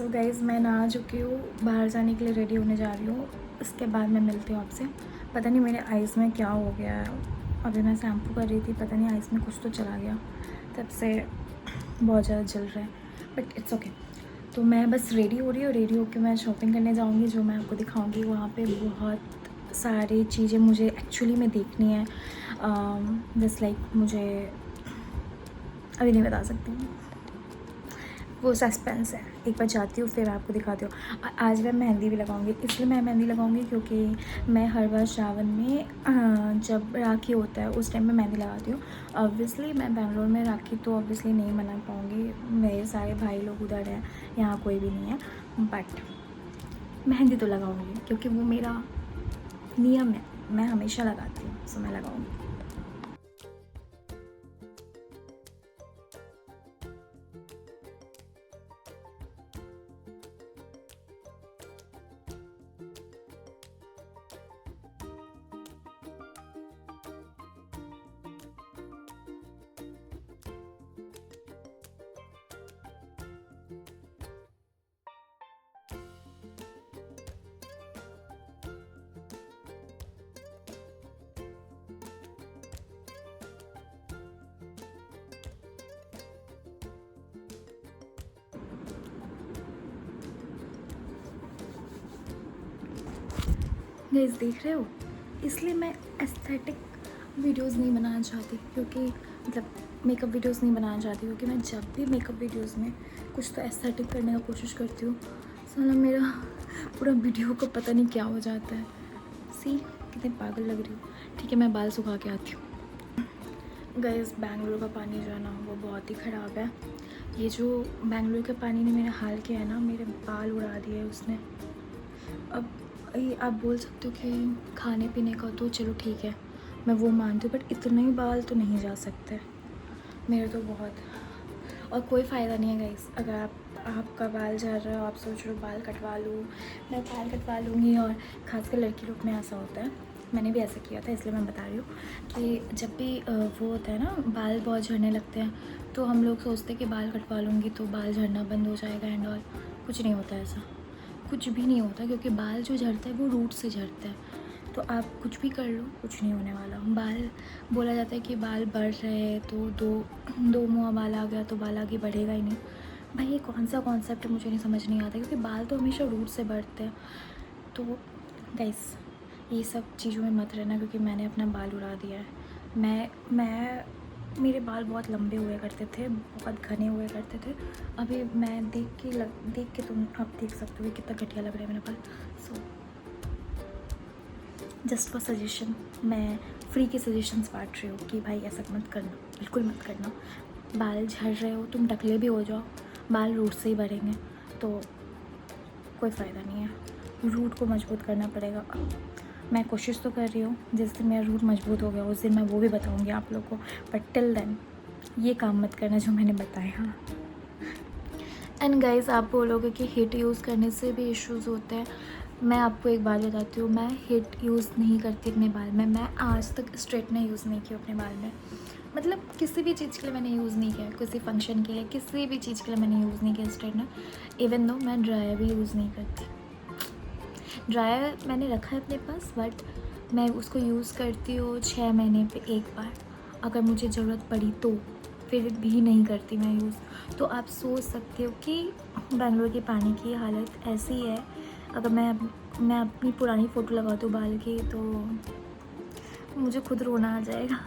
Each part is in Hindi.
सो गाइज़ मैं नहा चुकी हूँ, बाहर जाने के लिए रेडी होने जा रही हूँ। इसके बाद मैं मिलती हूँ आपसे। पता नहीं मेरे आइज़ में क्या हो गया है। अभी मैं शैम्पू कर रही थी, पता नहीं आइज़ में कुछ तो चला गया, तब से बहुत ज़्यादा जल रहा है, बट इट्स ओके। तो मैं बस रेडी हो रही हूँ, रेडी होकर मैं शॉपिंग करने जाऊँगी, जो मैं आपको दिखाऊँगी। वहाँ पे बहुत सारी चीज़ें मुझे एक्चुअली में देखनी है। जस्ट लाइक मुझे अभी नहीं बता सकती, वो सस्पेंस है। एक बार जाती हूँ फिर आपको दिखाती हूँ। आज मैं मेहंदी भी लगाऊंगी, इसलिए मैं मेहंदी लगाऊंगी क्योंकि मैं हर बार सावन में जब राखी होता है उस टाइम में मेहंदी लगाती हूँ। ऑब्वियसली मैं बेंगलोर में राखी तो ऑब्वियसली नहीं मना पाऊँगी, मेरे सारे भाई लोग उधर हैं, यहाँ कोई भी नहीं है, बट मेहंदी तो लगाऊँगी क्योंकि वो मेरा नियम है, मैं हमेशा लगाती हूँ, सो मैं लगाऊँगी। गाइस देख रहे हो, इसलिए मैं एस्थेटिक वीडियोस नहीं बनाना चाहती, क्योंकि मतलब मेकअप वीडियोस नहीं बनाना चाहती, क्योंकि मैं जब भी मेकअप वीडियोस में कुछ तो एस्थेटिक करने का कोशिश करती हूँ, साला मेरा पूरा वीडियो को पता नहीं क्या हो जाता है। सी कितनी पागल लग रही हूँ। ठीक है, मैं बाल सुखा के आती हूँ। गाइस बेंगलुरु का पानी जो है ना वो बहुत ही ख़राब है। ये जो बेंगलुरु के पानी ने मेरा हाल किया है ना, मेरे बाल उड़ा दिए उसने। अब ये आप बोल सकते हो कि खाने पीने का तो चलो ठीक है, मैं वो मानती हूँ, बट इतने ही बाल तो नहीं जा सकते मेरे तो बहुत। और कोई फ़ायदा नहीं है गाइस, अगर आपका बाल झड़ रहा है, आप सोच रहे हो बाल कटवा लूँ, मैं बाल कटवा लूँगी। और ख़ासकर लड़की लोग में ऐसा होता है, मैंने भी ऐसा किया था, इसलिए मैं बता रही हूँ कि जब भी वो होता है ना, बाल बहुत झड़ने लगते हैं, तो हम लोग सोचते हैं कि बाल कटवा लूँगी तो बाल झड़ना बंद हो जाएगा एंड ऑल। कुछ नहीं होता ऐसा, कुछ भी नहीं होता, क्योंकि बाल जो झड़ता है वो रूट से झड़ता है। तो आप कुछ भी कर लो, कुछ नहीं होने वाला। बाल बोला जाता है कि बाल बढ़ रहे हैं तो दो मुँह बाल आ गया तो बाल आगे बढ़ेगा ही नहीं। भाई ये कौन सा कॉन्सेप्ट है, मुझे नहीं समझ नहीं आता, क्योंकि बाल तो हमेशा रूट से बढ़ते हैं। तो गाइस ये सब चीज़ों में मत रहना, क्योंकि मैंने अपना बाल उड़ा दिया है। मैं मेरे बाल बहुत लंबे हुए करते थे, बहुत घने हुए करते थे। अभी मैं देख के तुम आप देख सकते हो कि कितना घटिया लग रहा है मेरा बाल। सो जस्ट फॉर सजेशन, मैं फ्री के सजेशंस बांट रही हूँ कि भाई ऐसा मत करना, बिल्कुल मत करना। बाल झड़ रहे हो, तुम टकले भी हो जाओ, बाल रूट से ही बढ़ेंगे तो कोई फ़ायदा नहीं है। रूट को मजबूत करना पड़ेगा। मैं कोशिश तो कर रही हूँ, जिस दिन मेरा रूट मजबूत हो गया उस दिन मैं वो भी बताऊँगी आप लोग को, बट टिल देन ये काम मत करना जो मैंने बताया। एंड गाइस आप बोलोगे कि हिट यूज़ करने से भी इश्यूज़ होते हैं। मैं आपको एक बात बताती हूँ, मैं हिट यूज़ नहीं करती अपने बाल में। मैं आज तक स्ट्रेटनर यूज़ नहीं किया अपने बाल में, मतलब किसी भी चीज़ के लिए मैंने यूज़ नहीं किया, किसी फंक्शन के लिए, किसी भी चीज़ के लिए मैंने यूज़ नहीं किया स्ट्रेटनर। इवन दो मैं ड्रायर भी यूज़ नहीं करती। ड्रायर मैंने रखा है अपने पास, बट मैं उसको यूज़ करती हूँ 6 महीने पे एक बार, अगर मुझे ज़रूरत पड़ी तो, फिर भी नहीं करती मैं यूज़। तो आप सोच सकते हो कि बेंगलोर के पानी की हालत ऐसी है। अगर मैं अपनी पुरानी फ़ोटो लगा दूँ बाल की तो मुझे खुद रोना आ जाएगा।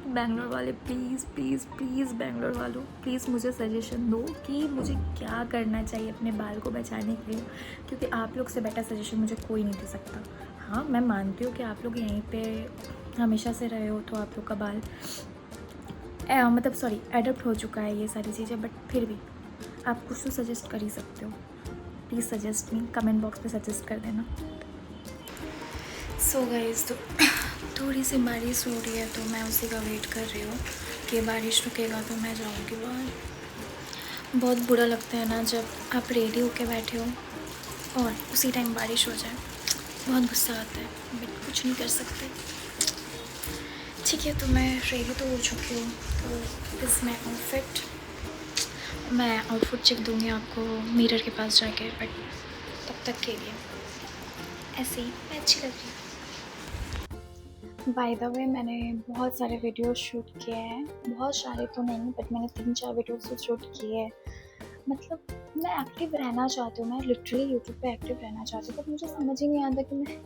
बेंगलोर वाले प्लीज़ प्लीज़ प्लीज़, बेंगलोर वालों प्लीज़ मुझे सजेशन दो कि मुझे क्या करना चाहिए अपने बाल को बचाने के लिए, क्योंकि आप लोग से बेटर सजेशन मुझे कोई नहीं दे सकता। हाँ मैं मानती हूँ कि आप लोग यहीं पे हमेशा से रहे हो तो आप लोग का बाल मतलब सॉरी एडप्ट हो चुका है ये सारी चीज़ें, बट फिर भी आप कुछ तो सजेस्ट कर ही सकते हो। Please suggest me, comment box में सजेस्ट कर देना। सो गाइस तो थोड़ी सी बारिश हो रही है तो मैं उसी का वेट कर रही हूँ कि बारिश रुकेगा तो मैं जाऊँगी बाहर। बहुत बुरा लगता है ना जब आप रेडी होके बैठे हो और उसी टाइम बारिश हो जाए, बहुत गुस्सा आता है, बट कुछ नहीं कर सकते। ठीक है, तो मैं रेडी तो हो चुकी हूँ, तो दिस माई आउटफिट। मैं आउटफिट चेक दूँगी आपको मिरर के पास जाके, बट तब तक के लिए ऐसे ही मैं अच्छी लग रही हूँ। बाय द वे मैंने बहुत सारे वीडियोस शूट किए हैं, बहुत सारे तो नहीं बट मैंने 3-4 वीडियोस तो शूट किए हैं। मतलब मैं एक्टिव रहना चाहती हूँ, मैं लिटरली यूट्यूब पे एक्टिव रहना चाहती हूँ, बट मुझे समझ ही नहीं आता कि मैं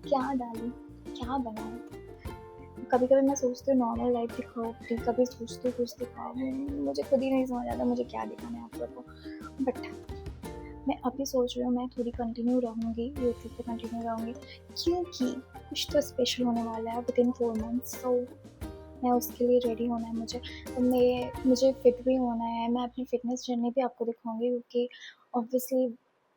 क्या डालूँ, क्या बनाऊँ। कभी कभी मैं सोचती हूँ नॉर्मल लाइफ दिखाओ, कभी सोचती हूँ कुछ दिखाओ, मुझे खुद ही नहीं समझ आता मुझे क्या दिखाना है आप लोगों को। बट मैं अभी सोच रही हूँ मैं थोड़ी कंटिन्यू रहूँगी, यूट्यूब पे कंटिन्यू रहूँगी, क्योंकि कुछ तो स्पेशल होने वाला है विद इन 4 मंथ्स। तो मैं उसके लिए रेडी होना है मुझे, तो मुझे फिट भी होना है। मैं अपनी फिटनेस जर्नी भी आपको दिखाऊंगी, क्योंकि ऑब्वियसली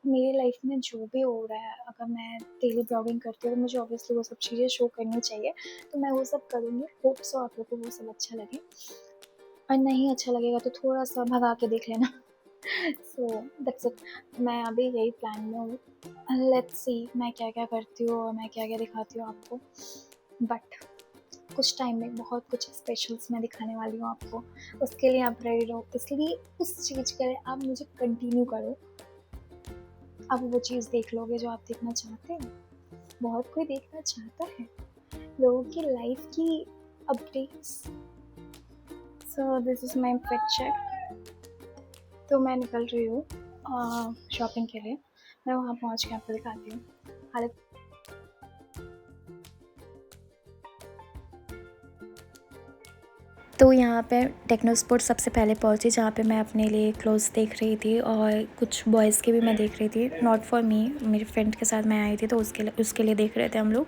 मेरी लाइफ में जो भी हो रहा है, अगर मैं डेली ब्लॉगिंग करती हूँ तो मुझे ऑब्वियसली वो सब चीज़ें शो करनी चाहिए, तो मैं वो सब करूँगी। होप सो आप लोगों को वो सब अच्छा लगे, और नहीं अच्छा लगेगा तो थोड़ा सा भगा के देख लेना। सो दैट्स इट, मैं अभी यही प्लान में हूँ। लेट्स सी मैं क्या क्या करती हूँ और मैं क्या क्या दिखाती हूँ आपको, बट कुछ टाइम में बहुत कुछ स्पेशल्स मैं दिखाने वाली हूँ आपको। उसके लिए आप रेडी रहो, इसलिए उस चीज़ के लिए आप मुझे कंटिन्यू करो, आप वो चीज़ देख लोगे जो आप देखना चाहते हैं। बहुत कोई देखना चाहता है लोगों की लाइफ की updates. So this is my fit check. तो मैं निकल रही हूँ शॉपिंग के लिए, मैं वहाँ पहुँच के आपको दिखाती हूँ। हाल तो यहाँ पे टेक्नो स्पोर्ट सबसे पहले पहुँची, जहाँ पे मैं अपने लिए क्लोथ्स देख रही थी और कुछ बॉयज़ के भी मैं देख रही थी। नॉट फॉर मी, मेरी फ्रेंड के साथ मैं आई थी तो उसके लिए देख रहे थे हम लोग।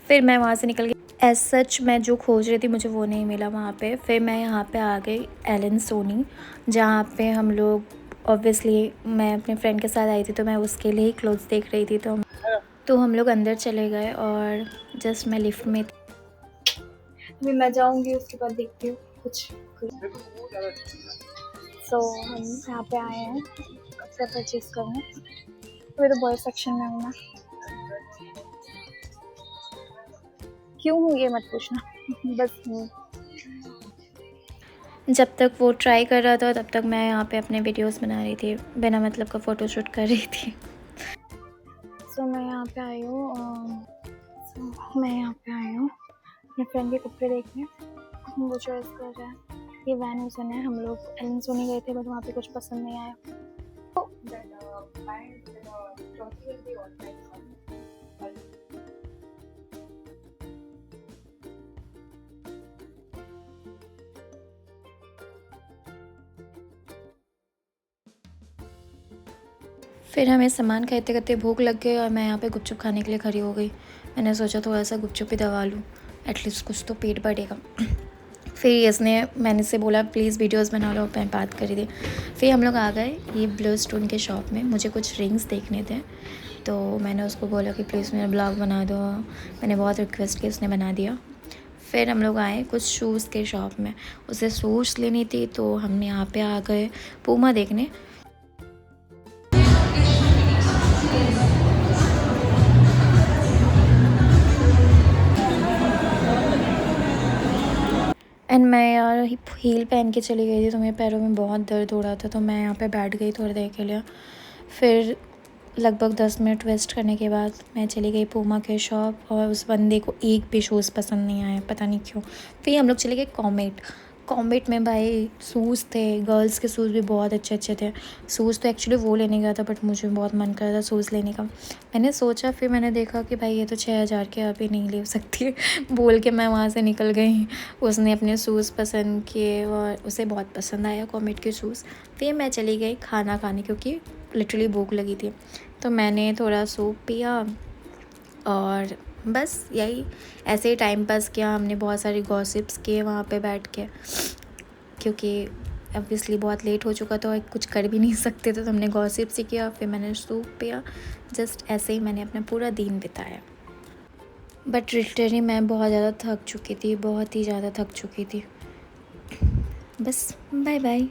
फिर मैं वहाँ से निकल गई। एज सच मैं जो खोज रही थी मुझे वो नहीं मिला वहाँ पे। फिर मैं यहाँ पे आ गई एलन सोनी, जहाँ पे हम लोग ऑब्वियसली मैं अपने फ्रेंड के साथ आई थी तो मैं उसके लिए ही क्लोथ्स देख रही थी। तो हम लोग अंदर चले गए और जस्ट मैं लिफ्ट में अभी मैं जाऊँगी, उसके बाद देखती हूँ कुछ। सो हम यहाँ पे आए हैं कपड़े परचेज करने, अभी तो बॉय सेक्शन में हूँ मैं। क्यों हूँ ये मत पूछना, बस हूँ। जब तक वो ट्राई कर रहा था तब तक मैं यहाँ पे अपने वीडियोस बना रही थी, बिना मतलब का फ़ोटोशूट कर रही थी। सो मैं यहाँ पे आई हूँ अपने फ्रेंड के कपड़े देखने, वो चॉइस कर रहा है। ये वैन हुसैन है, हम लोग एलन सोनी गए थे बट वहाँ पे कुछ पसंद नहीं आया। फिर हमें सामान खरीदते खरीदते भूख लग गई और मैं यहाँ पे गुपचुप खाने के लिए खड़ी हो गई। मैंने सोचा थोड़ा सा गुपचुप ही दबा लूँ, एटलीस्ट कुछ तो पेट भरेगा। फिर मैंने इससे बोला प्लीज़ वीडियोस बना लो, मैं बात करी थी। फिर हम लोग आ गए ये ब्लू स्टोन के शॉप में, मुझे कुछ रिंग्स देखने थे तो मैंने उसको बोला कि प्लीज़ मेरा ब्लॉग बना दो। मैंने बहुत रिक्वेस्ट की, उसने बना दिया। फिर हम लोग आए कुछ शूज़ के शॉप में, उसे शूज़ लेनी थी तो हमने यहाँ पे आ गए पूमा देखने। एंड मैं यार हील पहन के चली गई थी तो मेरे पैरों में बहुत दर्द हो रहा था, तो मैं यहाँ पे बैठ गई थोड़ी देर के लिए। फिर लगभग 10 मिनट वेस्ट करने के बाद मैं चली गई पूमा के शॉप, और उस बंदे को एक भी शूज़ पसंद नहीं आया, पता नहीं क्यों। फिर हम लोग चले गए कॉमेट में भाई शूज़ थे, गर्ल्स के शूज़ भी बहुत अच्छे अच्छे थे। शूज़ तो एक्चुअली वो लेने गया था बट मुझे बहुत मन कर रहा था शूज़ लेने का। मैंने सोचा, फिर मैंने देखा कि भाई ये तो 6,000 के अभी नहीं ले सकती बोल के मैं वहाँ से निकल गई। उसने अपने शूज़ पसंद किए और उसे बहुत पसंद आया कॉमेट के शूज़। फिर मैं चली गई खाना खाने, क्योंकि लिटरली भूख लगी थी। तो मैंने थोड़ा सूप पिया और बस यही ऐसे ही टाइम पास किया। हमने बहुत सारी गॉसिप्स किए वहाँ पे बैठ के, क्योंकि ऑब्वियसली बहुत लेट हो चुका था, कुछ कर भी नहीं सकते थे, तो हमने गॉसिप्स ही किया। फिर मैंने सूप पिया, जस्ट ऐसे ही मैंने अपना पूरा दिन बिताया। बट लिटरली मैं बहुत ज़्यादा थक चुकी थी, बहुत ही ज़्यादा थक चुकी थी। बस बाय बाय।